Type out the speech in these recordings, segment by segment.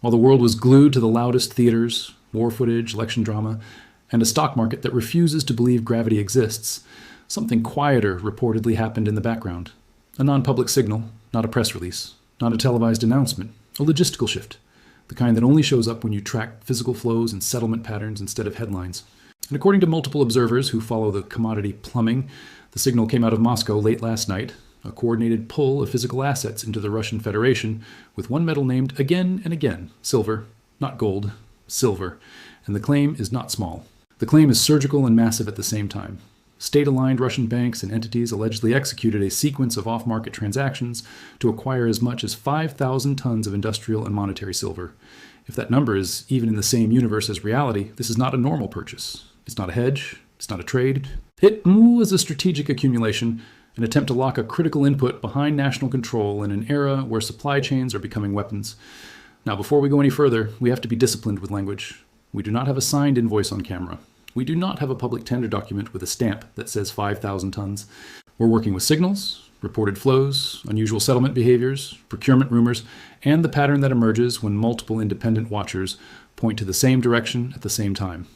While the world was glued to the loudest theaters, war footage, election drama, and a stock market that refuses to believe gravity exists, something quieter reportedly happened in the background. A non-public signal, not a press release, not a televised announcement, a logistical shift, the kind that only shows up when you track physical flows and settlement patterns instead of headlines. And according to multiple observers who follow the commodity plumbing, the signal came out of Moscow late last night, a coordinated pull of physical assets into the Russian Federation, with one metal named again and again, silver, not gold, silver. And the claim is not small. The claim is surgical and massive at the same time. State-aligned Russian banks and entities allegedly executed a sequence of off-market transactions to acquire as much as 5,000 tons of industrial and monetary silver. If that number is even in the same universe as reality, this is not a normal purchase. It's not a hedge. It's not a trade. It is a strategic accumulation, an attempt to lock a critical input behind national control in an era where supply chains are becoming weapons. Now, before we go any further, we have to be disciplined with language. We do not have a signed invoice on camera. We do not have a public tender document with a stamp that says 5,000 tons. We're working with signals, reported flows, unusual settlement behaviors, procurement rumors, and the pattern that emerges when multiple independent watchers point to the same direction at the same time.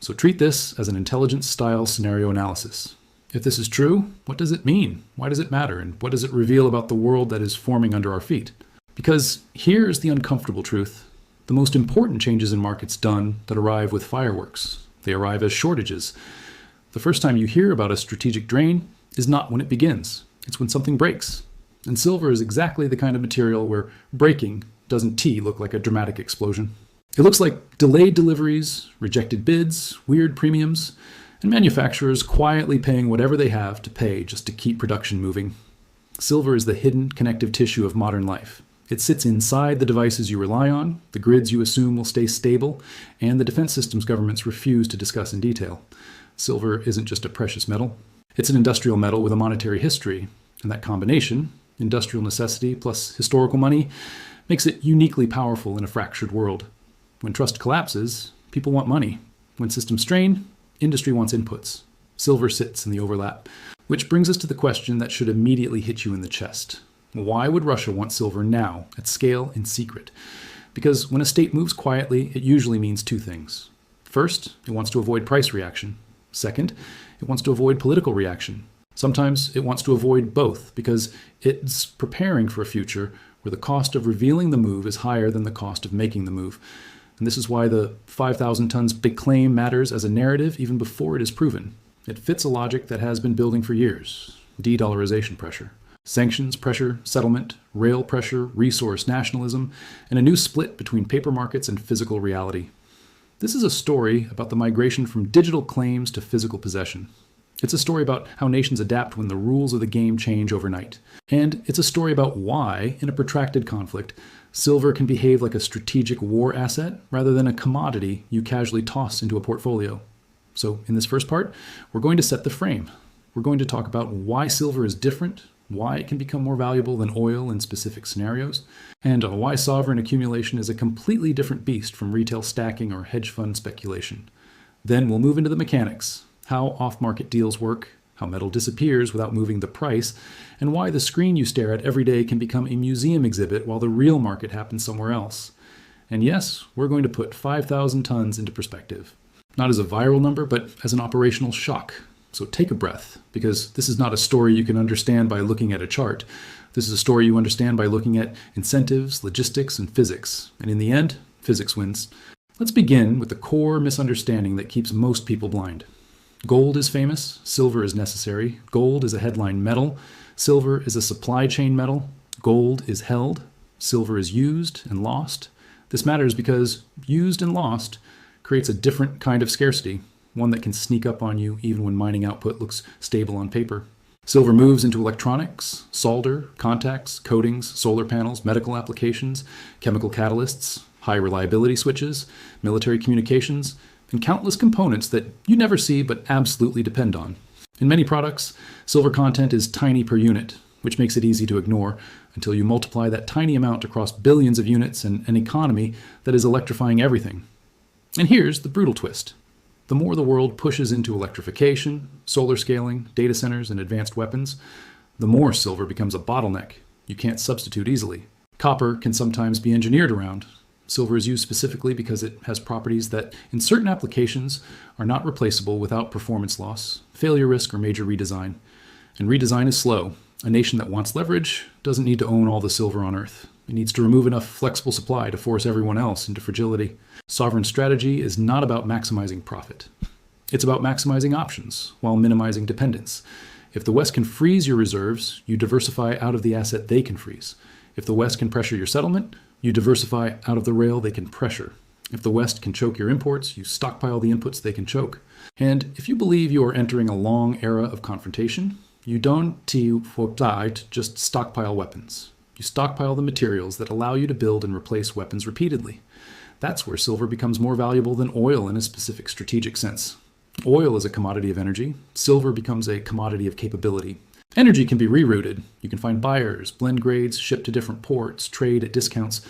So treat this as an intelligence-style scenario analysis. If this is true, what does it mean? Why does it matter? And what does it reveal about the world that is forming under our feet? Because here is the uncomfortable truth. The most important changes in markets done that arrive with fireworks. They arrive as shortages. The first time you hear about a strategic drain is not when it begins. It's when something breaks. And silver is exactly the kind of material where breaking doesn't look like a dramatic explosion. It looks like delayed deliveries, rejected bids, weird premiums, and manufacturers quietly paying whatever they have to pay just to keep production moving. Silver is the hidden connective tissue of modern life. It sits inside the devices you rely on, the grids you assume will stay stable, and the defense systems governments refuse to discuss in detail. Silver isn't just a precious metal. It's an industrial metal with a monetary history, and that combination, industrial necessity plus historical money, makes it uniquely powerful in a fractured world. When trust collapses, people want money. When systems strain, industry wants inputs. Silver sits in the overlap. Which brings us to the question that should immediately hit you in the chest. Why would Russia want silver now, at scale, in secret? Because when a state moves quietly, it usually means two things. First, it wants to avoid price reaction. Second, it wants to avoid political reaction. Sometimes it wants to avoid both, because it's preparing for a future where the cost of revealing the move is higher than the cost of making the move. And this is why the 5,000 tons big claim matters as a narrative even before it is proven. It fits a logic that has been building for years. De-Dollarization pressure. Sanctions pressure, settlement, rail pressure, resource nationalism, and a new split between paper markets and physical reality. This is a story about the migration from digital claims to physical possession. It's a story about how nations adapt when the rules of the game change overnight. And it's a story about why, in a protracted conflict, silver can behave like a strategic war asset rather than a commodity you casually toss into a portfolio. So in this first part, we're going to set the frame. We're going to talk about why silver is different, why it can become more valuable than oil in specific scenarios, and why sovereign accumulation is a completely different beast from retail stacking or hedge fund speculation. Then we'll move into the mechanics, how off-market deals work, how metal disappears without moving the price, and why the screen you stare at every day can become a museum exhibit while the real market happens somewhere else. And yes, we're going to put 5,000 tons into perspective. Not as a viral number, but as an operational shock. So take a breath, because this is not a story you can understand by looking at a chart. This is a story you understand by looking at incentives, logistics, and physics. And in the end, physics wins. Let's begin with the core misunderstanding that keeps most people blind. Gold is famous, silver is necessary. Gold is a headline metal, silver is a supply chain metal. Gold is held, silver is used and lost. This matters because used and lost creates a different kind of scarcity. One that can sneak up on you even when mining output looks stable on paper. Silver moves into electronics, solder, contacts, coatings, solar panels, medical applications, chemical catalysts, high reliability switches, military communications, and countless components that you never see but absolutely depend on. In many products, silver content is tiny per unit, which makes it easy to ignore until you multiply that tiny amount across billions of units and an economy that is electrifying everything. And here's the brutal twist. The more the world pushes into electrification, solar scaling, data centers, and advanced weapons, the more silver becomes a bottleneck you can't substitute easily. Copper can sometimes be engineered around. Silver is used specifically because it has properties that, in certain applications, are not replaceable without performance loss, failure risk, or major redesign. And redesign is slow. A nation that wants leverage doesn't need to own all the silver on Earth. It needs to remove enough flexible supply to force everyone else into fragility. Sovereign strategy is not about maximizing profit. It's about maximizing options while minimizing dependence. If the West can freeze your reserves, you diversify out of the asset they can freeze. If the West can pressure your settlement, you diversify out of the rail they can pressure. If the West can choke your imports, you stockpile the inputs they can choke. And if you believe you are entering a long era of confrontation, you don't just stockpile weapons. You stockpile the materials that allow you to build and replace weapons repeatedly. That's where silver becomes more valuable than oil in a specific strategic sense. Oil is a commodity of energy. Silver becomes a commodity of capability. Energy can be rerouted. You can find buyers, blend grades, ship to different ports, trade at discounts.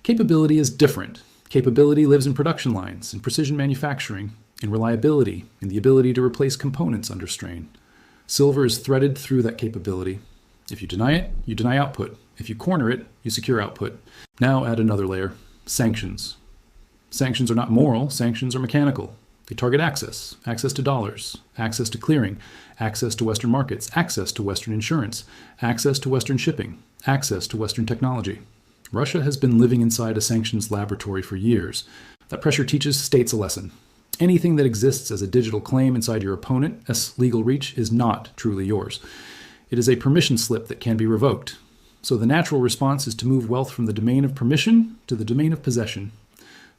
Capability is different. Capability lives in production lines, in precision manufacturing, in reliability, in the ability to replace components under strain. Silver is threaded through that capability. If you deny it, you deny output. If you corner it, you secure output. Now add another layer: sanctions. Sanctions are not moral, sanctions are mechanical. They target access to dollars, access to clearing, access to Western markets, access to Western insurance, access to Western shipping, access to Western technology. Russia has been living inside a sanctions laboratory for years. That pressure teaches states a lesson. Anything that exists as a digital claim inside your opponent's legal reach is not truly yours. It is a permission slip that can be revoked. So the natural response is to move wealth from the domain of permission to the domain of possession.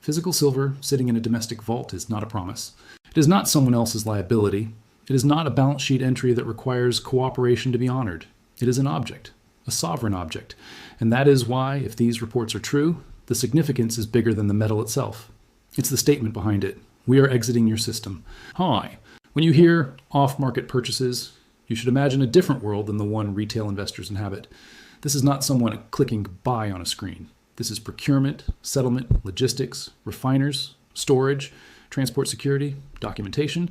Physical silver sitting in a domestic vault is not a promise. It is not someone else's liability. It is not a balance sheet entry that requires cooperation to be honored. It is an object, a sovereign object. And that is why, if these reports are true, the significance is bigger than the metal itself. It's the statement behind it. We are exiting your system. Hi. When you hear off-market purchases, you should imagine a different world than the one retail investors inhabit. This is not someone clicking buy on a screen. This is procurement, settlement, logistics, refiners, storage, transport security, documentation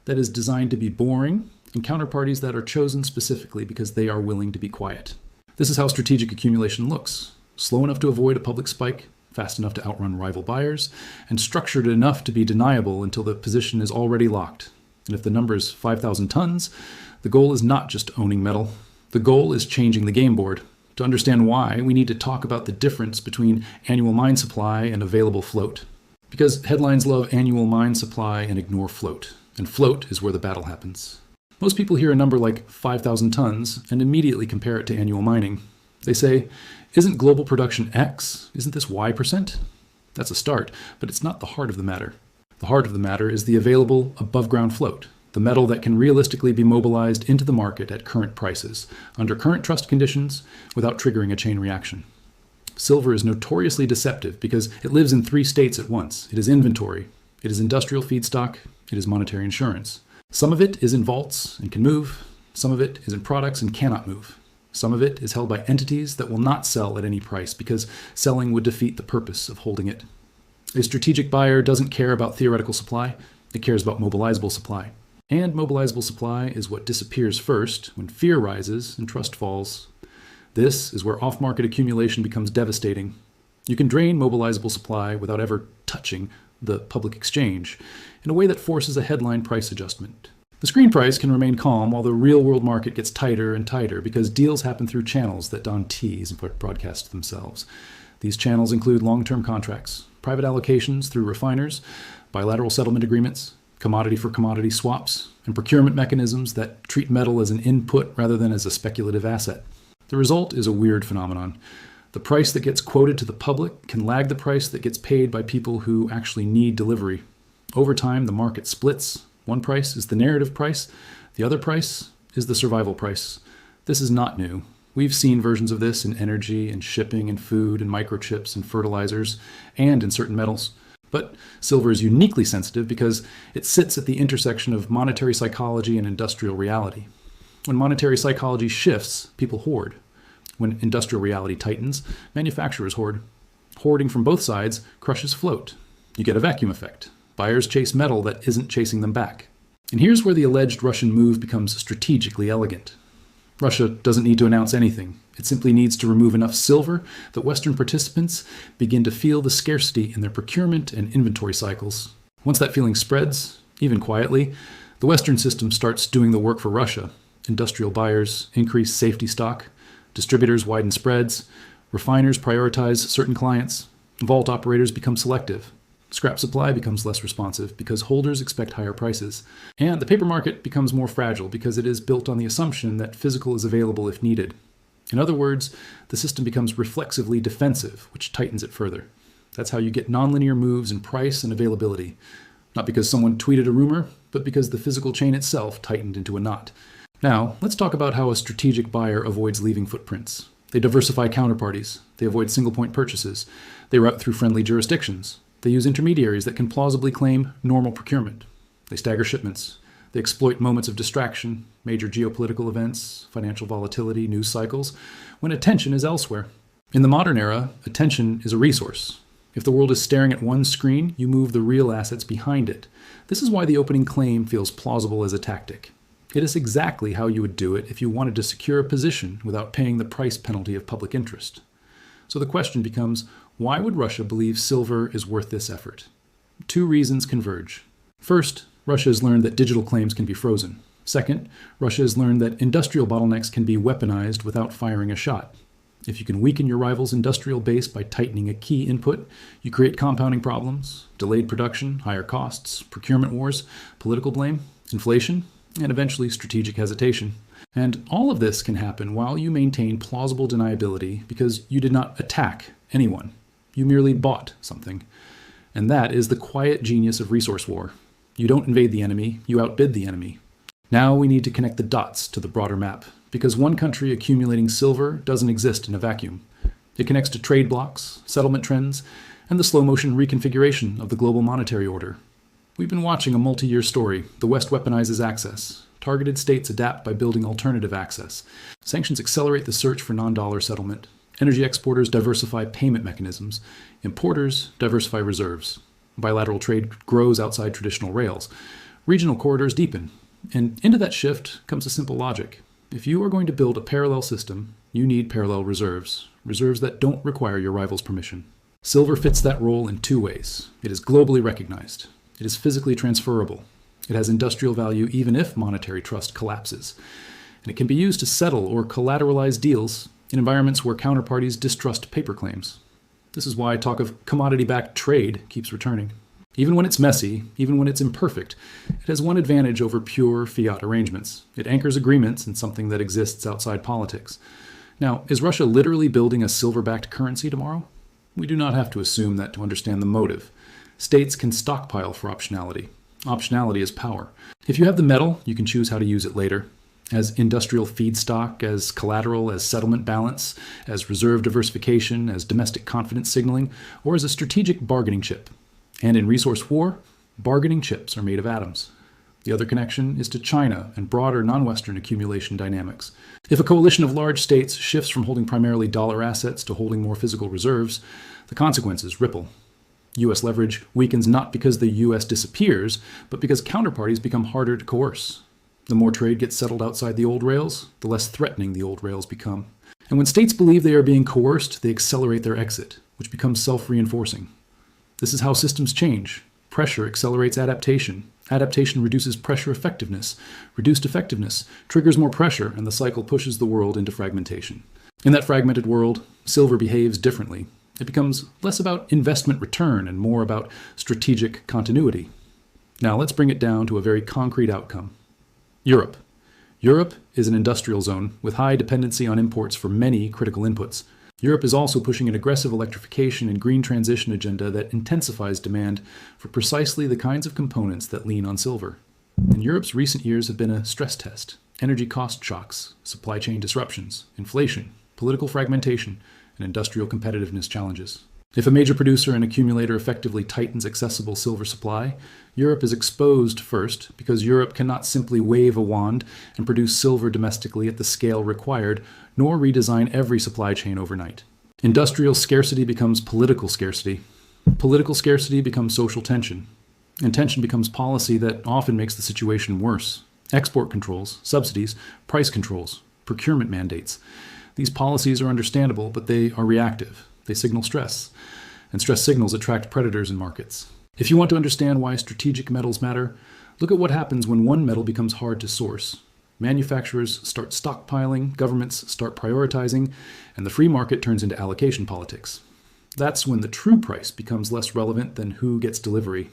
that is designed to be boring, and counterparties that are chosen specifically because they are willing to be quiet. This is how strategic accumulation looks: slow enough to avoid a public spike, fast enough to outrun rival buyers, and structured enough to be deniable until the position is already locked. And if the number is 5,000 tons, the goal is not just owning metal. The goal is changing the game board. To understand why, we need to talk about the difference between annual mine supply and available float. Because headlines love annual mine supply and ignore float. And float is where the battle happens. Most people hear a number like 5,000 tons and immediately compare it to annual mining. They say, isn't global production X? Isn't this Y%? That's a start, but it's not the heart of the matter. The heart of the matter is the available above-ground float, the metal that can realistically be mobilized into the market at current prices, under current trust conditions, without triggering a chain reaction. Silver is notoriously deceptive because it lives in three states at once. It is inventory, it is industrial feedstock, it is monetary insurance. Some of it is in vaults and can move. Some of it is in products and cannot move. Some of it is held by entities that will not sell at any price because selling would defeat the purpose of holding it. A strategic buyer doesn't care about theoretical supply, it cares about mobilizable supply. And mobilizable supply is what disappears first when fear rises and trust falls. This is where off-market accumulation becomes devastating. You can drain mobilizable supply without ever touching the public exchange in a way that forces a headline price adjustment. The screen price can remain calm while the real-world market gets tighter and tighter because deals happen through channels that don't tease and broadcast themselves. These channels include long-term contracts, private allocations through refiners, bilateral settlement agreements, commodity-for-commodity swaps, and procurement mechanisms that treat metal as an input rather than as a speculative asset. The result is a weird phenomenon. The price that gets quoted to the public can lag the price that gets paid by people who actually need delivery. Over time, the market splits. One price is the narrative price. The other price is the survival price. This is not new. We've seen versions of this in energy and shipping and food and microchips and fertilizers and in certain metals. But silver is uniquely sensitive because it sits at the intersection of monetary psychology and industrial reality. When monetary psychology shifts, people hoard. When industrial reality tightens, manufacturers hoard. Hoarding from both sides crushes float. You get a vacuum effect. Buyers chase metal that isn't chasing them back. And here's where the alleged Russian move becomes strategically elegant. Russia doesn't need to announce anything. It simply needs to remove enough silver that Western participants begin to feel the scarcity in their procurement and inventory cycles. Once that feeling spreads, even quietly, the Western system starts doing the work for Russia. Industrial buyers increase safety stock, distributors widen spreads, refiners prioritize certain clients, vault operators become selective. Scrap supply becomes less responsive because holders expect higher prices. And the paper market becomes more fragile because it is built on the assumption that physical is available if needed. In other words, the system becomes reflexively defensive, which tightens it further. That's how you get nonlinear moves in price and availability. Not because someone tweeted a rumor, but because the physical chain itself tightened into a knot. Now, let's talk about how a strategic buyer avoids leaving footprints. They diversify counterparties. They avoid single-point purchases. They route through friendly jurisdictions. They use intermediaries that can plausibly claim normal procurement. They stagger shipments. They exploit moments of distraction, major geopolitical events, financial volatility, news cycles, when attention is elsewhere. In the modern era, attention is a resource. If the world is staring at one screen, you move the real assets behind it. This is why the opening claim feels plausible as a tactic. It is exactly how you would do it if you wanted to secure a position without paying the price penalty of public interest. So the question becomes, why would Russia believe silver is worth this effort? Two reasons converge. First, Russia has learned that digital claims can be frozen. Second, Russia has learned that industrial bottlenecks can be weaponized without firing a shot. If you can weaken your rival's industrial base by tightening a key input, you create compounding problems, delayed production, higher costs, procurement wars, political blame, inflation, and eventually strategic hesitation. And all of this can happen while you maintain plausible deniability because you did not attack anyone. You merely bought something. And that is the quiet genius of resource war. You don't invade the enemy, you outbid the enemy. Now we need to connect the dots to the broader map, because one country accumulating silver doesn't exist in a vacuum. It connects to trade blocks, settlement trends, and the slow-motion reconfiguration of the global monetary order. We've been watching a multi-year story. The West weaponizes access. Targeted states adapt by building alternative access. Sanctions accelerate the search for non-dollar settlement. Energy exporters diversify payment mechanisms. Importers diversify reserves. Bilateral trade grows outside traditional rails. Regional corridors deepen. And into that shift comes a simple logic. If you are going to build a parallel system, you need parallel reserves. Reserves that don't require your rival's permission. Silver fits that role in two ways. It is globally recognized. It is physically transferable. It has industrial value even if monetary trust collapses. And it can be used to settle or collateralize deals in environments where counterparties distrust paper claims. This is why talk of commodity-backed trade keeps returning. Even when it's messy, even when it's imperfect, it has one advantage over pure fiat arrangements. It anchors agreements in something that exists outside politics. Now, is Russia literally building a silver-backed currency tomorrow? We do not have to assume that to understand the motive. States can stockpile for optionality. Optionality is power. If you have the metal, you can choose how to use it later. As industrial feedstock, as collateral, as settlement balance, as reserve diversification, as domestic confidence signaling, or as a strategic bargaining chip. And in resource war, bargaining chips are made of atoms. The other connection is to China and broader non-Western accumulation dynamics. If a coalition of large states shifts from holding primarily dollar assets to holding more physical reserves, the consequences ripple. U.S. leverage weakens not because the U.S. disappears, but because counterparties become harder to coerce. The more trade gets settled outside the old rails, the less threatening the old rails become. And when states believe they are being coerced, they accelerate their exit, which becomes self-reinforcing. This is how systems change. Pressure accelerates adaptation. Adaptation reduces pressure effectiveness. Reduced effectiveness triggers more pressure, and the cycle pushes the world into fragmentation. In that fragmented world, silver behaves differently. It becomes less about investment return and more about strategic continuity. Now let's bring it down to a very concrete outcome. Europe. Europe is an industrial zone with high dependency on imports for many critical inputs. Europe is also pushing an aggressive electrification and green transition agenda that intensifies demand for precisely the kinds of components that lean on silver. And Europe's recent years have been a stress test. Energy cost shocks, supply chain disruptions, inflation, political fragmentation, and industrial competitiveness challenges. If a major producer and accumulator effectively tightens accessible silver supply, Europe is exposed first because Europe cannot simply wave a wand and produce silver domestically at the scale required, nor redesign every supply chain overnight. Industrial scarcity becomes political scarcity. Political scarcity becomes social tension. And tension becomes policy that often makes the situation worse. Export controls, subsidies, price controls. procurement mandates. These policies are understandable, but they are reactive. They signal stress, and stress signals attract predators in markets. If you want to understand why strategic metals matter, look at what happens when one metal becomes hard to source. Manufacturers start stockpiling, governments start prioritizing, and the free market turns into allocation politics. That's when the true price becomes less relevant than who gets delivery.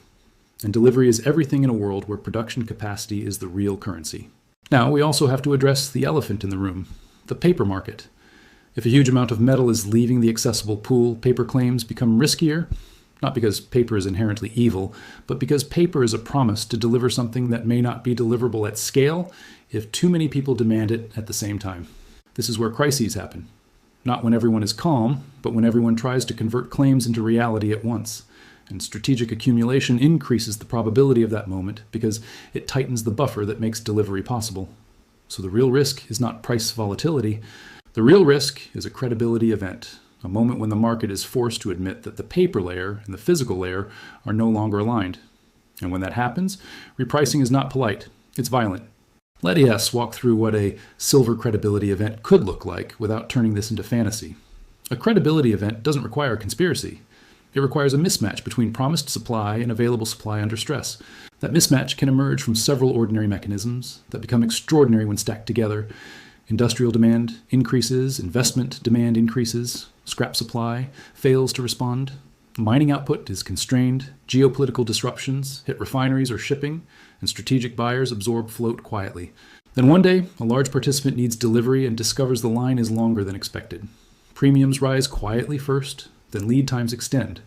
And delivery is everything in a world where production capacity is the real currency. Now, we also have to address the elephant in the room, the paper market. If a huge amount of metal is leaving the accessible pool, paper claims become riskier, not because paper is inherently evil, but because paper is a promise to deliver something that may not be deliverable at scale if too many people demand it at the same time. This is where crises happen. Not when everyone is calm, but when everyone tries to convert claims into reality at once. And strategic accumulation increases the probability of that moment because it tightens the buffer that makes delivery possible. So the real risk is not price volatility. The real risk is a credibility event, a moment when the market is forced to admit that the paper layer and the physical layer are no longer aligned. And when that happens, repricing is not polite, it's violent. Let us walk through what a silver credibility event could look like without turning this into fantasy. A credibility event doesn't require a conspiracy. It requires a mismatch between promised supply and available supply under stress. That mismatch can emerge from several ordinary mechanisms that become extraordinary when stacked together. Industrial demand increases, investment demand increases, scrap supply fails to respond, mining output is constrained, geopolitical disruptions hit refineries or shipping, and strategic buyers absorb float quietly. Then one day, a large participant needs delivery and discovers the line is longer than expected. Premiums rise quietly first, then lead times extend,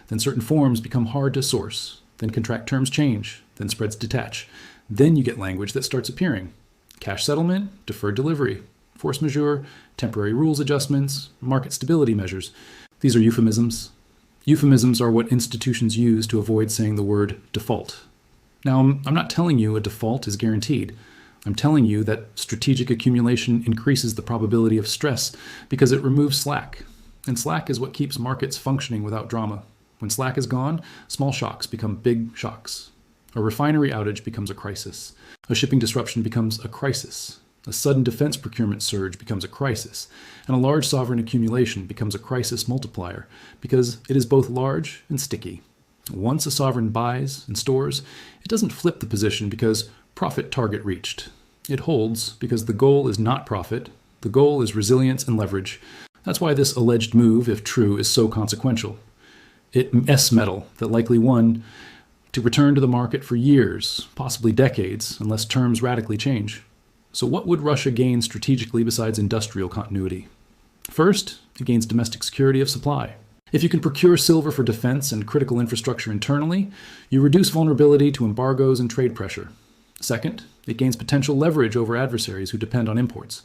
then certain forms become hard to source, then contract terms change, then spreads detach. Then you get language that starts appearing. Cash settlement, deferred delivery, force majeure, temporary rules adjustments, market stability measures. These are euphemisms. Euphemisms are what institutions use to avoid saying the word default. Now, I'm not telling you a default is guaranteed. I'm telling you that strategic accumulation increases the probability of stress because it removes slack. And slack is what keeps markets functioning without drama. When slack is gone, small shocks become big shocks. A refinery outage becomes a crisis. A shipping disruption becomes a crisis. A sudden defense procurement surge becomes a crisis. And a large sovereign accumulation becomes a crisis multiplier because it is both large and sticky. Once a sovereign buys and stores, it doesn't flip the position because profit target reached. It holds because the goal is not profit. The goal is resilience and leverage. That's why this alleged move, if true, is so consequential. It's metal that likely won to return to the market for years, possibly decades, unless terms radically change. So what would Russia gain strategically besides industrial continuity? First, it gains domestic security of supply. If you can procure silver for defense and critical infrastructure internally, you reduce vulnerability to embargoes and trade pressure. Second, it gains potential leverage over adversaries who depend on imports.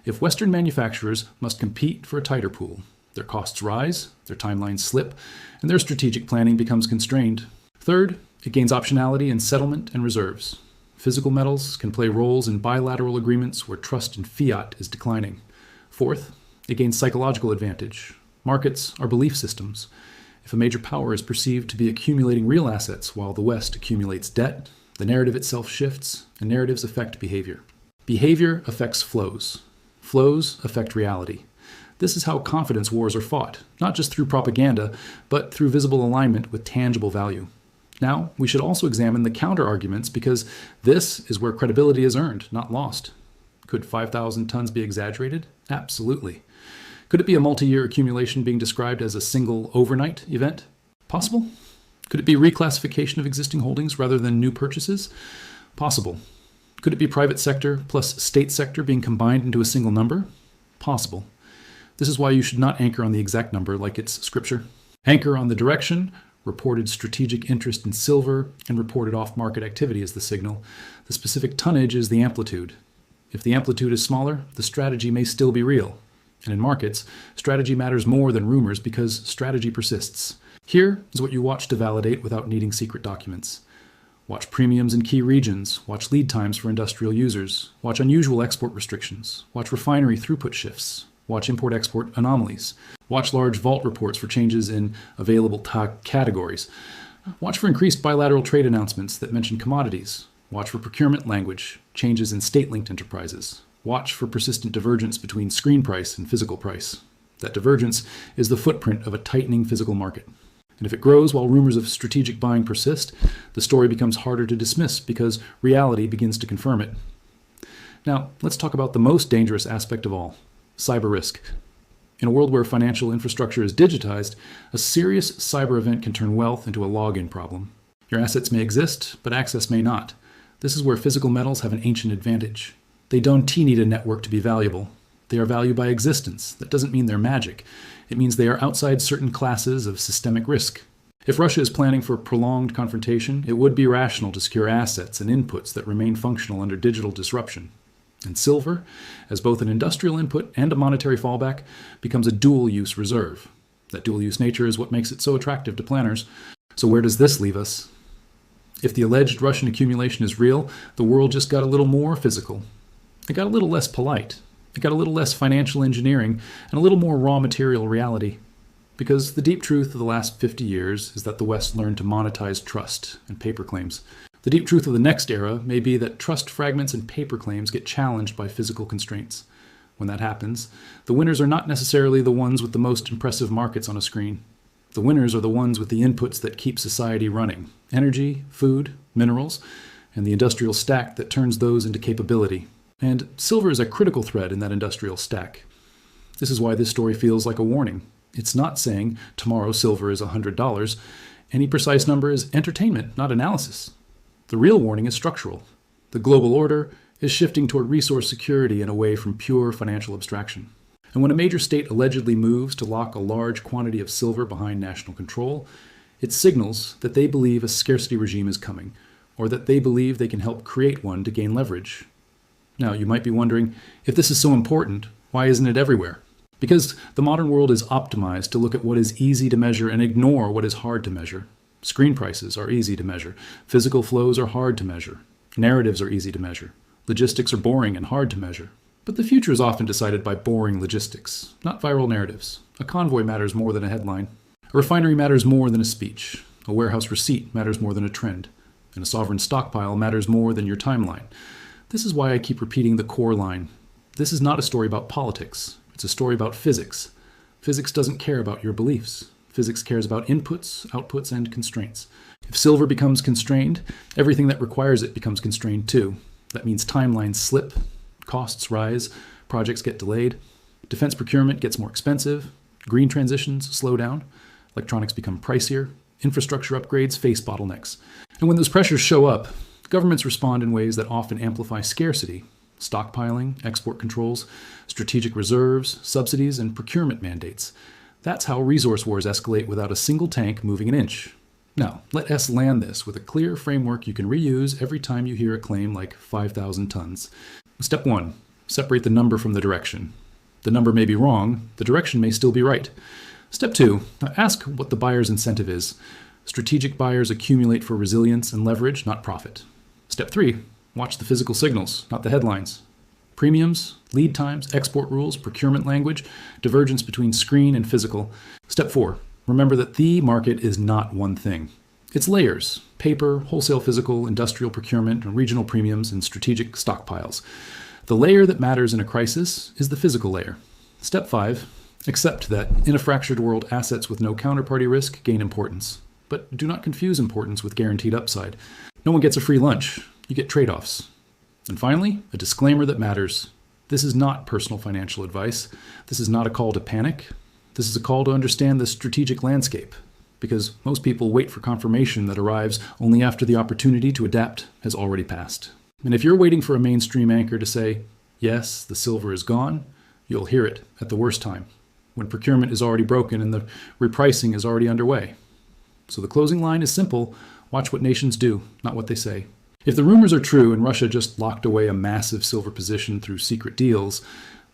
If Western manufacturers must compete for a tighter pool, their costs rise, their timelines slip, and their strategic planning becomes constrained. Third, it gains optionality in settlement and reserves. Physical metals can play roles in bilateral agreements where trust in fiat is declining. Fourth, it gains psychological advantage. Markets are belief systems. If a major power is perceived to be accumulating real assets while the West accumulates debt, the narrative itself shifts, and narratives affect behavior. Behavior affects flows. Flows affect reality. This is how confidence wars are fought, not just through propaganda, but through visible alignment with tangible value. Now, we should also examine the counter-arguments because this is where credibility is earned, not lost. Could 5,000 tons be exaggerated? Absolutely. Could it be a multi-year accumulation being described as a single overnight event? Possible. Could it be reclassification of existing holdings rather than new purchases? Possible. Could it be private sector plus state sector being combined into a single number? Possible. This is why you should not anchor on the exact number like it's scripture. Anchor on the direction, reported strategic interest in silver, and reported off-market activity is the signal. The specific tonnage is the amplitude. If the amplitude is smaller, the strategy may still be real. And in markets, strategy matters more than rumors because strategy persists. Here is what you watch to validate without needing secret documents. Watch premiums in key regions. Watch lead times for industrial users. Watch unusual export restrictions. Watch refinery throughput shifts. Watch import-export anomalies. Watch large vault reports for changes in available categories. Watch for increased bilateral trade announcements that mention commodities. Watch for procurement language, changes in state-linked enterprises. Watch for persistent divergence between screen price and physical price. That divergence is the footprint of a tightening physical market. And if it grows while rumors of strategic buying persist, the story becomes harder to dismiss because reality begins to confirm it. Now, let's talk about the most dangerous aspect of all, cyber risk. In a world where financial infrastructure is digitized, a serious cyber event can turn wealth into a login problem. Your assets may exist, but access may not. This is where physical metals have an ancient advantage. They don't need a network to be valuable. They are valued by existence. That doesn't mean they're magic. It means they are outside certain classes of systemic risk. If Russia is planning for prolonged confrontation, it would be rational to secure assets and inputs that remain functional under digital disruption. And silver, as both an industrial input and a monetary fallback, becomes a dual-use reserve. That dual-use nature is what makes it so attractive to planners. So where does this leave us? If the alleged Russian accumulation is real, the world just got a little more physical. It got a little less polite. It got a little less financial engineering and a little more raw material reality. Because the deep truth of the last 50 years is that the West learned to monetize trust and paper claims. The deep truth of the next era may be that trust fragments and paper claims get challenged by physical constraints. When that happens, the winners are not necessarily the ones with the most impressive markets on a screen. The winners are the ones with the inputs that keep society running: energy, food, minerals, and the industrial stack that turns those into capability. And silver is a critical thread in that industrial stack. This is why this story feels like a warning. It's not saying tomorrow silver is $100. Any precise number is entertainment, not analysis. The real warning is structural. The global order is shifting toward resource security and away from pure financial abstraction. And when a major state allegedly moves to lock a large quantity of silver behind national control, it signals that they believe a scarcity regime is coming, or that they believe they can help create one to gain leverage. Now, you might be wondering, if this is so important, why isn't it everywhere? Because the modern world is optimized to look at what is easy to measure and ignore what is hard to measure. Screen prices are easy to measure. Physical flows are hard to measure. Narratives are easy to measure. Logistics are boring and hard to measure. But the future is often decided by boring logistics, not viral narratives. A convoy matters more than a headline. A refinery matters more than a speech. A warehouse receipt matters more than a trend. And a sovereign stockpile matters more than your timeline. This is why I keep repeating the core line. This is not a story about politics. It's a story about physics. Physics doesn't care about your beliefs. Physics cares about inputs, outputs, and constraints. If silver becomes constrained, everything that requires it becomes constrained too. That means timelines slip, costs rise, projects get delayed, defense procurement gets more expensive, green transitions slow down, electronics become pricier, infrastructure upgrades face bottlenecks. And when those pressures show up, governments respond in ways that often amplify scarcity: stockpiling, export controls, strategic reserves, subsidies, and procurement mandates. That's how resource wars escalate without a single tank moving an inch. Now, let us land this with a clear framework you can reuse every time you hear a claim like 5,000 tons. Step 1. Separate the number from the direction. The number may be wrong, the direction may still be right. Step 2. Ask what the buyer's incentive is. Strategic buyers accumulate for resilience and leverage, not profit. Step 3. Watch the physical signals, not the headlines. Premiums, lead times, export rules, procurement language, divergence between screen and physical. Step 4. Remember that the market is not one thing. It's layers: paper, wholesale physical, industrial procurement, regional premiums, and strategic stockpiles. The layer that matters in a crisis is the physical layer. Step 5. Accept that in a fractured world, assets with no counterparty risk gain importance. But do not confuse importance with guaranteed upside. No one gets a free lunch. You get trade-offs. And finally, a disclaimer that matters. This is not personal financial advice. This is not a call to panic. This is a call to understand the strategic landscape, because most people wait for confirmation that arrives only after the opportunity to adapt has already passed. And if you're waiting for a mainstream anchor to say, yes, the silver is gone, you'll hear it at the worst time, when procurement is already broken and the repricing is already underway. So the closing line is simple: watch what nations do, not what they say. If the rumors are true and Russia just locked away a massive silver position through secret deals,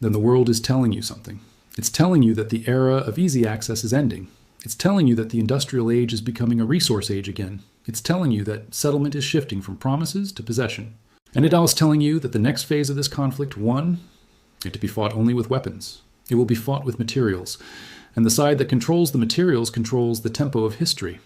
then the world is telling you something. It's telling you that the era of easy access is ending. It's telling you that the industrial age is becoming a resource age again. It's telling you that settlement is shifting from promises to possession. And it is telling you that the next phase of this conflict, one, is to be fought only with weapons. It will be fought with materials. And the side that controls the materials controls the tempo of history.